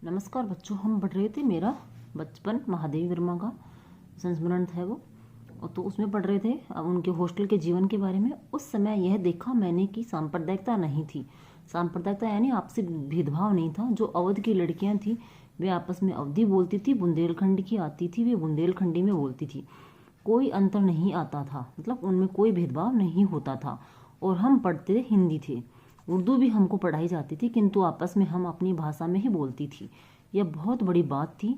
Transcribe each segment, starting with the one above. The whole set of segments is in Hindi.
नमस्कार बच्चों, हम पढ़ रहे थे मेरा बचपन महादेवी वर्मा का संस्मरण था वो, और तो उसमें पढ़ रहे थे अब उनके हॉस्टल के जीवन के बारे में। उस समय यह देखा मैंने कि सांप्रदायिकता नहीं थी। सांप्रदायिकता यानी आपसी भेदभाव नहीं था। जो अवध की लड़कियां थी वे आपस में अवधी बोलती थी, बुंदेलखंड की आती थी वे बुंदेलखंडी में बोलती थी। कोई अंतर नहीं आता था, मतलब उनमें कोई भेदभाव नहीं होता था। और हम पढ़ते हिंदी थे, उर्दू भी हमको पढ़ाई जाती थी, किंतु आपस में हम अपनी भाषा में ही बोलती थी। यह बहुत बड़ी बात थी।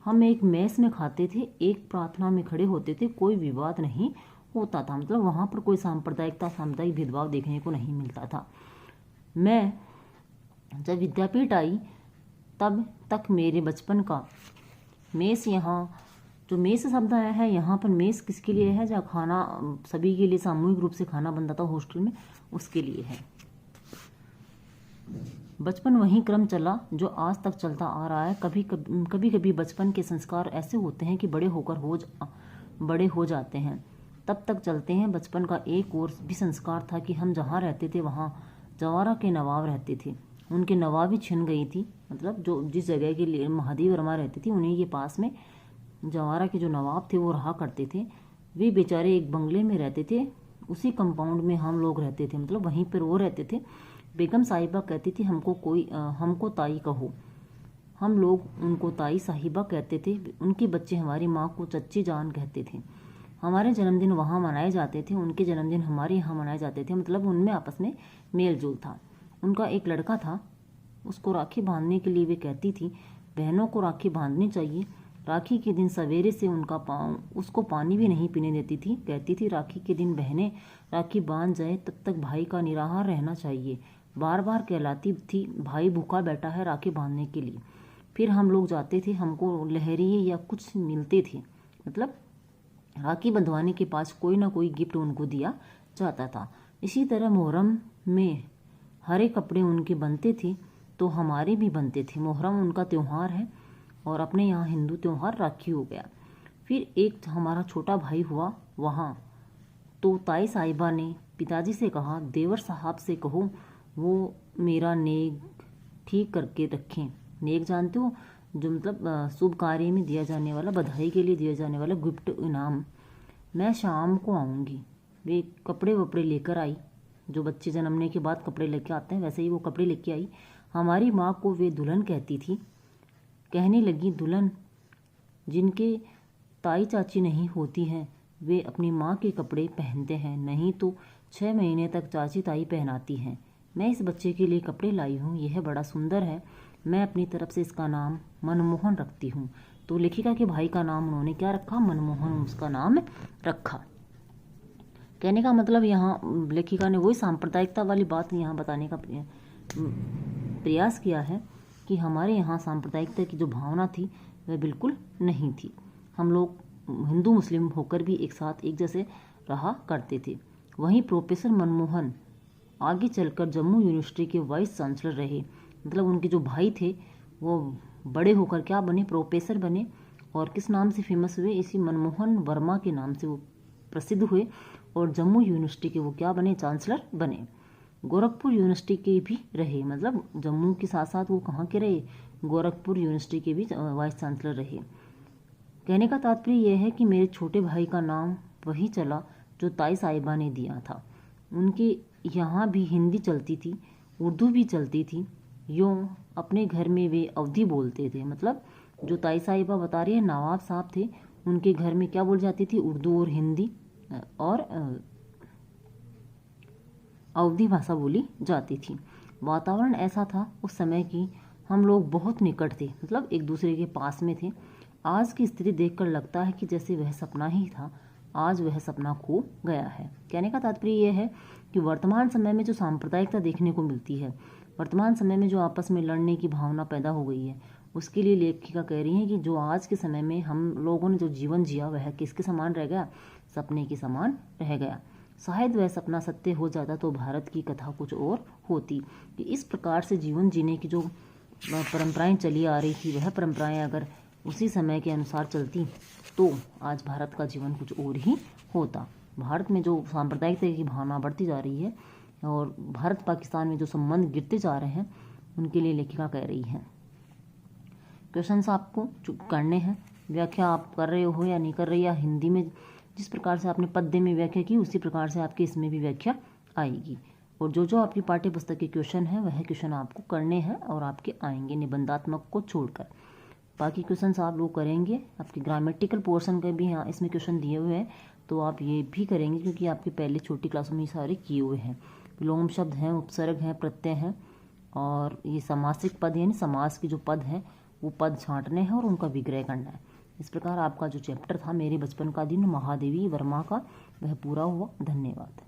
हम एक मेस में खाते थे, एक प्रार्थना में खड़े होते थे, कोई विवाद नहीं होता था। मतलब वहाँ पर कोई सांप्रदायिकता सामुदायिक भेदभाव देखने को नहीं मिलता था। मैं जब विद्यापीठ आई तब तक मेरे बचपन का मेस, यहाँ जो मेस शब्द आया है यहाँ पर मेस किसके लिए है? जहाँ खाना सभी के लिए सामूहिक रूप से खाना बनता था हॉस्टल में, उसके लिए है। बचपन वही क्रम चला जो आज तक चलता आ रहा है। कभी कभी बचपन के संस्कार ऐसे होते हैं कि बड़े हो जाते हैं, तब तक चलते हैं। बचपन का एक और भी संस्कार था कि हम जहाँ रहते थे वहाँ जवारा के नवाब रहते थे। उनकी नवाबी छिन गई थी, मतलब जो जिस जगह के लिए महादेवी वर्मा रहती थी उन्हीं के पास में जवारा के जो नवाब थे वो रहा करते थे। वे बेचारे एक बंगले में रहते थे, उसी कंपाउंड में हम लोग रहते थे, मतलब वहीं पर वो रहते थे। बेगम साहिबा कहती थी हमको ताई कहो। हम लोग उनको ताई साहिबा कहते थे। उनके बच्चे हमारी माँ को चच्ची जान कहते थे। हमारे जन्मदिन वहाँ मनाए जाते थे, उनके जन्मदिन हमारे यहाँ मनाए जाते थे, मतलब उनमें आपस में मेल जोल था। उनका एक लड़का था, उसको राखी बांधने के लिए वे कहती थी बहनों को राखी बांधनी चाहिए। राखी के दिन सवेरे से उसको पानी भी नहीं पीने देती थी। कहती थी राखी के दिन बहनें राखी बांध जाए तब तक भाई का निराहार रहना चाहिए। बार बार कहलाती थी भाई भूखा बैठा है राखी बांधने के लिए। फिर हम लोग जाते थे, हमको लहरिये या कुछ मिलते थे, मतलब राखी बंधवाने के पास कोई ना कोई गिफ्ट उनको दिया जाता था। इसी तरह मुहर्रम में हरे कपड़े उनके बनते थे तो हमारे भी बनते थे। मुहर्रम उनका त्यौहार है और अपने यहाँ हिंदू त्यौहार राखी हो गया। फिर एक हमारा छोटा भाई हुआ वहाँ, तो ताई साहिबा ने पिताजी से कहा देवर साहब से कहो वो मेरा नेग ठीक करके रखें। नेग जानते हो, जो मतलब शुभ कार्य में दिया जाने वाला, बधाई के लिए दिया जाने वाला गिफ्ट इनाम। मैं शाम को आऊँगी। वे कपड़े वपड़े लेकर आई, जो बच्चे जन्मने के बाद कपड़े लेके आते हैं वैसे ही वो कपड़े लेके आई। हमारी माँ को वे दुल्हन कहती थी। कहने लगी दुल्हन जिनके ताई चाची नहीं होती हैं वे अपनी माँ के कपड़े पहनते हैं, नहीं तो 6 महीने तक चाची ताई पहनाती हैं। मैं इस बच्चे के लिए कपड़े लाई हूँ, यह बड़ा सुंदर है। मैं अपनी तरफ से इसका नाम मनमोहन रखती हूँ। तो लेखिका के भाई का नाम उन्होंने क्या रखा? मनमोहन उसका नाम रखा। कहने का मतलब यहाँ लेखिका ने वही सांप्रदायिकता वाली बात यहाँ बताने का प्रयास किया है कि हमारे यहाँ सांप्रदायिकता की जो भावना थी वह बिल्कुल नहीं थी। हम लोग हिंदू मुस्लिम होकर भी एक साथ एक जैसे रहा करते थे। वहीं प्रोफेसर मनमोहन आगे चलकर जम्मू यूनिवर्सिटी के वाइस चांसलर रहे। मतलब उनके जो भाई थे वो बड़े होकर क्या बने? प्रोफेसर बने। और किस नाम से फेमस हुए? इसी मनमोहन वर्मा के नाम से वो प्रसिद्ध हुए। और जम्मू यूनिवर्सिटी के वो क्या बने? चांसलर बने। गोरखपुर यूनिवर्सिटी के भी रहे, मतलब जम्मू के साथ साथ वो कहाँ के रहे? गोरखपुर यूनिवर्सिटी के भी वाइस चांसलर रहे। कहने का तात्पर्य यह है कि मेरे छोटे भाई का नाम वही चला जो ताई साहिबा ने दिया था। उनके यहाँ भी हिंदी चलती थी, उर्दू भी चलती थी। यूँ अपने घर में वे अवधी बोलते थे, मतलब जो ताई साहिबा बता रही है नवाब साहब थे, उनके घर में क्या बोल जाती थी? उर्दू और हिंदी और अवधी भाषा बोली जाती थी। वातावरण ऐसा था उस समय की हम लोग बहुत निकट थे, मतलब एक दूसरे के पास में थे। आज की स्थिति देखकर लगता है कि जैसे वह सपना ही था, आज वह सपना खो गया है। कहने का तात्पर्य यह है कि वर्तमान समय में जो सांप्रदायिकता देखने को मिलती है, वर्तमान समय में जो आपस में लड़ने की भावना पैदा हो गई है, उसके लिए लेखिका कह रही है कि जो आज के समय में हम लोगों ने जो जीवन जिया वह किसके समान रह गया? सपने के समान रह गया। शायद वह सपना सत्य हो जाता तो भारत की कथा कुछ और होती। कि इस प्रकार से जीवन जीने की जो परंपराएं चली आ रही थी, वह परंपराएं अगर उसी समय के अनुसार चलती तो आज भारत का जीवन कुछ और ही होता। भारत में जो सांप्रदायिकता की भावना बढ़ती जा रही है और भारत पाकिस्तान में जो संबंध गिरते जा रहे हैं, उनके लिए लेखिका कह रही है क्वेश्चंस आपको करने हैं, व्याख्या आप कर रहे हो या नहीं कर रहे, या हिंदी में जिस प्रकार से आपने पद्य में व्याख्या की उसी प्रकार से आपके इसमें भी व्याख्या आएगी। और जो जो आपकी पाठ्य पुस्तक के क्वेश्चन हैं वह क्वेश्चन आपको करने हैं और आपके आएंगे निबंधात्मक को छोड़कर। बाकी क्वेश्चंस आप लोग करेंगे। आपके ग्रामेटिकल पोर्शन के भी यहाँ इसमें क्वेश्चन दिए हुए हैं, तो आप ये भी करेंगे क्योंकि आपके पहले छोटी क्लासों में ये सारे किए हुए हैं। विलोम शब्द हैं, उपसर्ग हैं, प्रत्यय हैं, और ये समासिक पद यानी समास के जो पद हैं वो पद छांटने हैं और उनका विग्रह करना है। इस प्रकार आपका जो चैप्टर था मेरे बचपन का दिन महादेवी वर्मा का, वह पूरा हुआ। धन्यवाद।